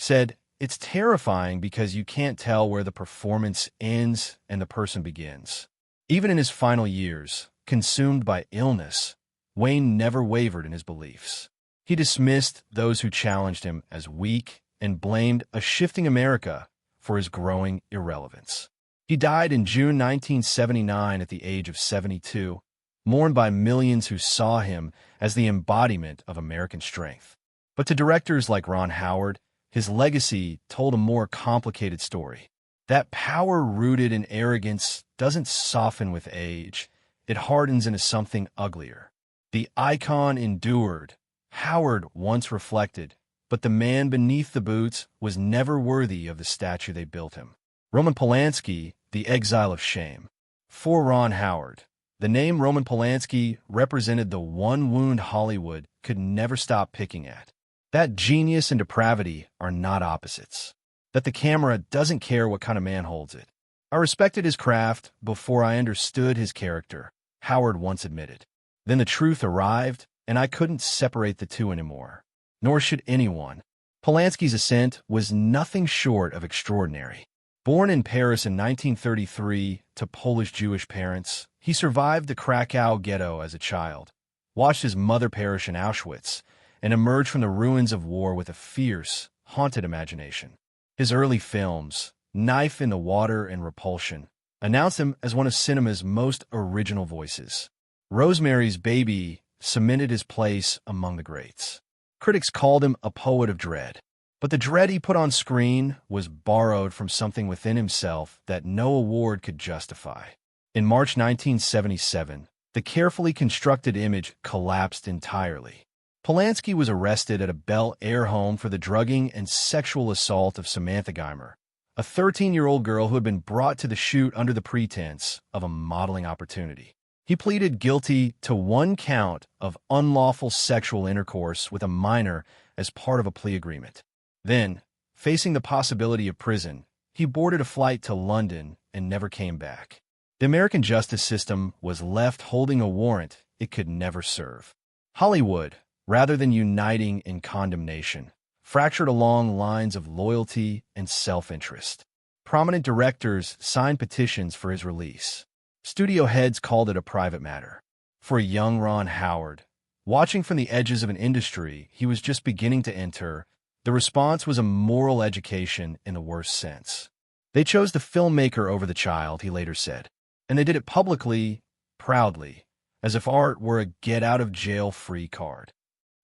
said, "It's terrifying because you can't tell where the performance ends and the person begins." Even in his final years, consumed by illness, Wayne never wavered in his beliefs. He dismissed those who challenged him as weak and blamed a shifting America for his growing irrelevance. He died in June 1979 at the age of 72, mourned by millions who saw him as the embodiment of American strength. But to directors like Ron Howard, his legacy told a more complicated story. That power rooted in arrogance doesn't soften with age. It hardens into something uglier. The icon endured, Howard once reflected, but the man beneath the boots was never worthy of the statue they built him. Roman Polanski, the exile of shame. For Ron Howard, the name Roman Polanski represented the one wound Hollywood could never stop picking at. That genius and depravity are not opposites. That the camera doesn't care what kind of man holds it. "I respected his craft before I understood his character," Howard once admitted. "Then the truth arrived, and I couldn't separate the two anymore. Nor should anyone." Polanski's ascent was nothing short of extraordinary. Born in Paris in 1933 to Polish-Jewish parents, he survived the Krakow ghetto as a child, watched his mother perish in Auschwitz, and emerged from the ruins of war with a fierce, haunted imagination. His early films, Knife in the Water and Repulsion, announced him as one of cinema's most original voices. Rosemary's Baby cemented his place among the greats. Critics called him a poet of dread. But the dread he put on screen was borrowed from something within himself that no award could justify. In March 1977, the carefully constructed image collapsed entirely. Polanski was arrested at a Bel Air home for the drugging and sexual assault of Samantha Geimer, a 13-year-old girl who had been brought to the shoot under the pretense of a modeling opportunity. He pleaded guilty to one count of unlawful sexual intercourse with a minor as part of a plea agreement. Then, facing the possibility of prison, he boarded a flight to London and never came back. The American justice system was left holding a warrant it could never serve. Hollywood, rather than uniting in condemnation, fractured along lines of loyalty and self-interest. Prominent directors signed petitions for his release. Studio heads called it a private matter. For a young Ron Howard, watching from the edges of an industry he was just beginning to enter, the response was a moral education in the worst sense. "They chose the filmmaker over the child," he later said, "and they did it publicly, proudly, as if art were a get-out-of-jail-free card."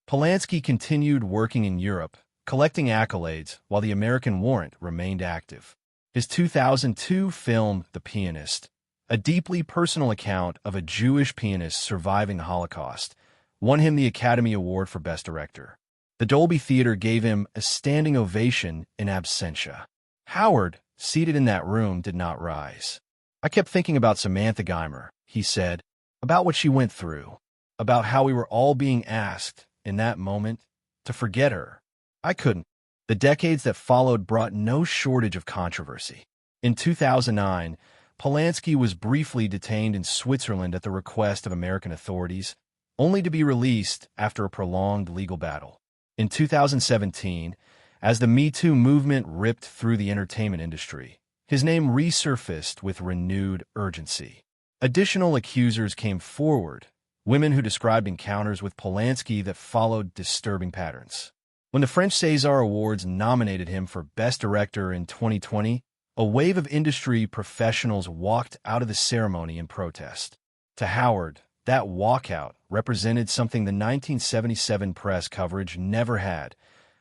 Polanski continued working in Europe, collecting accolades while the American warrant remained active. His 2002 film, The Pianist, a deeply personal account of a Jewish pianist surviving the Holocaust, won him the Academy Award for Best Director. The Dolby Theater gave him a standing ovation in absentia. Howard, seated in that room, did not rise. "I kept thinking about Samantha Geimer," he said, "about what she went through, about how we were all being asked, in that moment, to forget her. I couldn't." The decades that followed brought no shortage of controversy. In 2009, Polanski was briefly detained in Switzerland at the request of American authorities, only to be released after a prolonged legal battle. In 2017, as the Me Too movement ripped through the entertainment industry, his name resurfaced with renewed urgency. Additional accusers came forward, women who described encounters with Polanski that followed disturbing patterns. When the French César Awards nominated him for Best Director in 2020, a wave of industry professionals walked out of the ceremony in protest. To Howard, that walkout represented something the 1977 press coverage never had: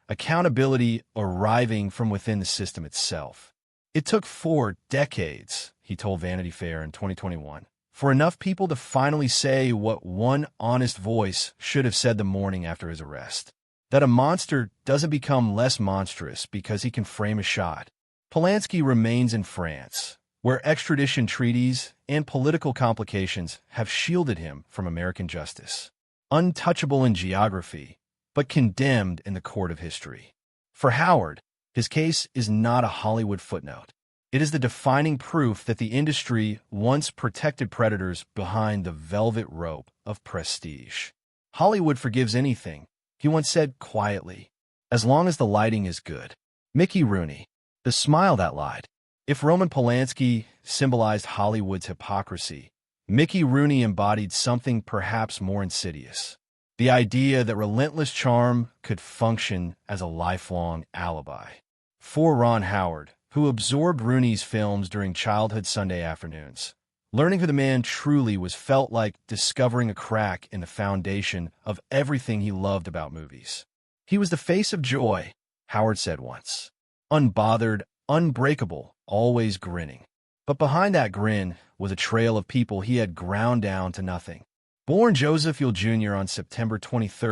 accountability arriving from within the system itself. "It took 4 decades, he told Vanity Fair in 2021, for enough people to finally say what one honest voice should have said the morning after his arrest. That a monster doesn't become less monstrous because he can frame a shot." Polanski remains in France, where extradition treaties and political complications have shielded him from American justice. Untouchable in geography, but condemned in the court of history. For Howard, his case is not a Hollywood footnote. It is the defining proof that the industry once protected predators behind the velvet rope of prestige. "Hollywood forgives anything," he once said quietly, "as long as the lighting is good." Mickey Rooney, the smile that lied. If Roman Polanski symbolized Hollywood's hypocrisy, Mickey Rooney embodied something perhaps more insidious. The idea that relentless charm could function as a lifelong alibi. For Ron Howard, who absorbed Rooney's films during childhood Sunday afternoons, learning who the man truly was felt like discovering a crack in the foundation of everything he loved about movies. He was the face of joy, Howard said once. Unbothered, unbreakable, always grinning. But behind that grin was a trail of people he had ground down to nothing. Born Joseph Yule Jr. on September 23,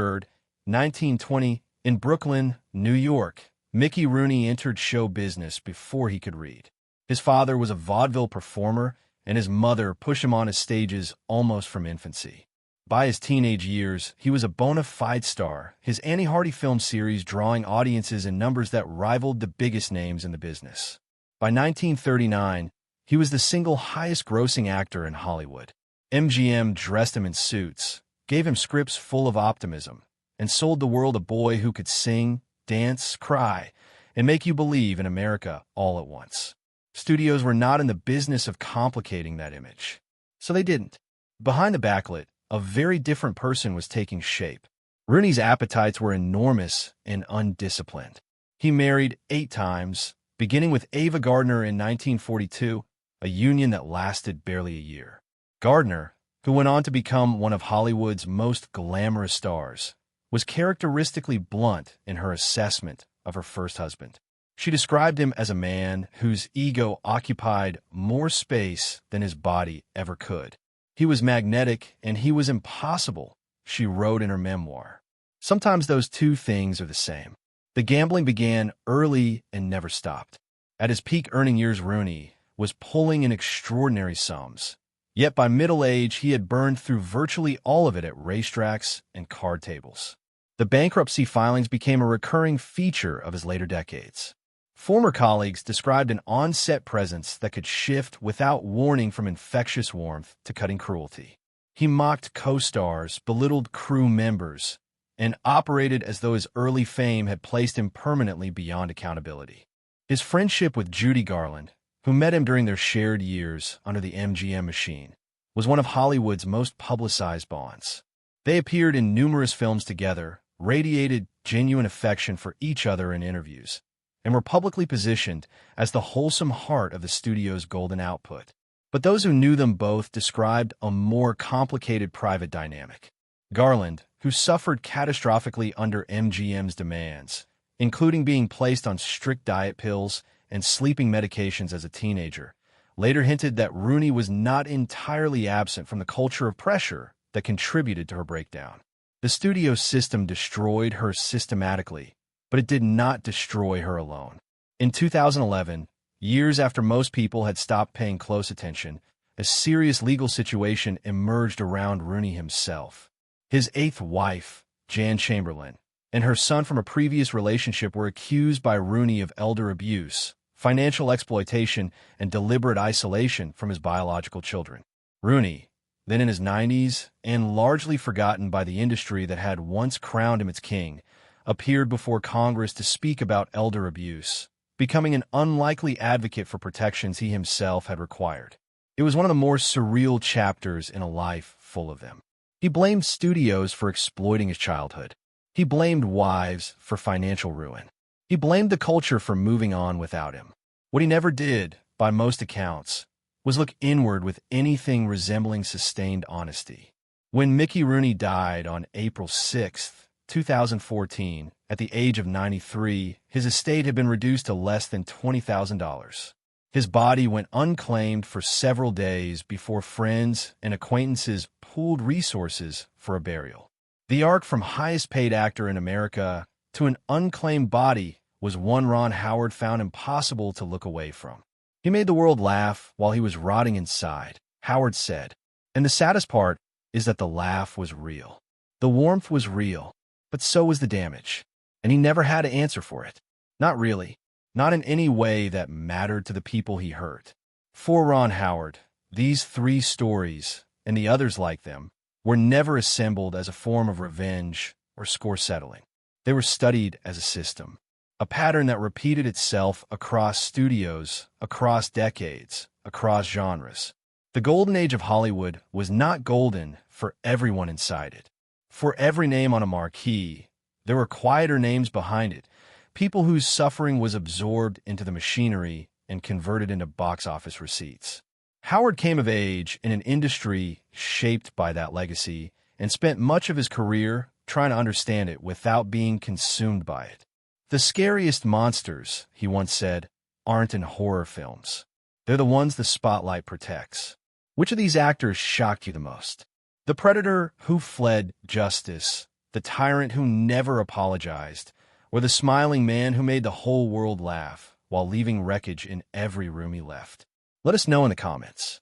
1920, in Brooklyn, New York, Mickey Rooney entered show business before he could read. His father was a vaudeville performer, and his mother pushed him on his stages almost from infancy. By his teenage years, he was a bona fide star, his Annie Hardy film series drawing audiences in numbers that rivaled the biggest names in the business. By 1939, he was the single highest-grossing actor in Hollywood. MGM dressed him in suits, gave him scripts full of optimism, and sold the world a boy who could sing, dance, cry, and make you believe in America all at once. Studios were not in the business of complicating that image, so they didn't. Behind the backlit, a very different person was taking shape. Rooney's appetites were enormous and undisciplined. He married 8 times, beginning with Ava Gardner in 1942, a union that lasted barely a year. Gardner, who went on to become one of Hollywood's most glamorous stars, was characteristically blunt in her assessment of her first husband. She described him as a man whose ego occupied more space than his body ever could. He was magnetic and he was impossible, she wrote in her memoir. Sometimes those two things are the same. The gambling began early and never stopped. At his peak earning years, Rooney was pulling in extraordinary sums. Yet by middle age, he had burned through virtually all of it at racetracks and card tables. The bankruptcy filings became a recurring feature of his later decades. Former colleagues described an on-set presence that could shift without warning from infectious warmth to cutting cruelty. He mocked co-stars, belittled crew members, and operated as though his early fame had placed him permanently beyond accountability. His friendship with Judy Garland, who met him during their shared years under the MGM machine, was one of Hollywood's most publicized bonds. They appeared in numerous films together, radiated genuine affection for each other in interviews, and were publicly positioned as the wholesome heart of the studio's golden output. But those who knew them both described a more complicated private dynamic. Garland, who suffered catastrophically under MGM's demands, including being placed on strict diet pills and sleeping medications as a teenager, later hinted that Rooney was not entirely absent from the culture of pressure that contributed to her breakdown. The studio system destroyed her systematically, but it did not destroy her alone. In 2011, years after most people had stopped paying close attention, a serious legal situation emerged around Rooney himself. His 8th wife, Jan Chamberlain, and her son from a previous relationship were accused by Rooney of elder abuse, financial exploitation, and deliberate isolation from his biological children. Rooney, then in his 90s and largely forgotten by the industry that had once crowned him its king, appeared before Congress to speak about elder abuse, becoming an unlikely advocate for protections he himself had required. It was one of the more surreal chapters in a life full of them. He blamed studios for exploiting his childhood. He blamed wives for financial ruin. He blamed the culture for moving on without him. What he never did, by most accounts, was look inward with anything resembling sustained honesty. When Mickey Rooney died on April 6, 2014, at the age of 93, his estate had been reduced to less than $20,000. His body went unclaimed for several days before friends and acquaintances pooled resources for a burial. The arc from highest-paid actor in America to an unclaimed body was one Ron Howard found impossible to look away from. He made the world laugh while he was rotting inside, Howard said. And the saddest part is that the laugh was real. The warmth was real. But so was the damage, and he never had to answer for it. Not really. Not in any way that mattered to the people he hurt. For Ron Howard, these 3 stories, and the others like them, were never assembled as a form of revenge or score settling. They were studied as a system. a pattern that repeated itself across studios, across decades, across genres. The golden age of Hollywood was not golden for everyone inside it. For every name on a marquee, there were quieter names behind it, people whose suffering was absorbed into the machinery and converted into box office receipts. Howard came of age in an industry shaped by that legacy and spent much of his career trying to understand it without being consumed by it. The scariest monsters, he once said, aren't in horror films. They're the ones the spotlight protects. Which of these actors shocked you the most? The predator who fled justice, the tyrant who never apologized, or the smiling man who made the whole world laugh while leaving wreckage in every room he left? Let us know in the comments.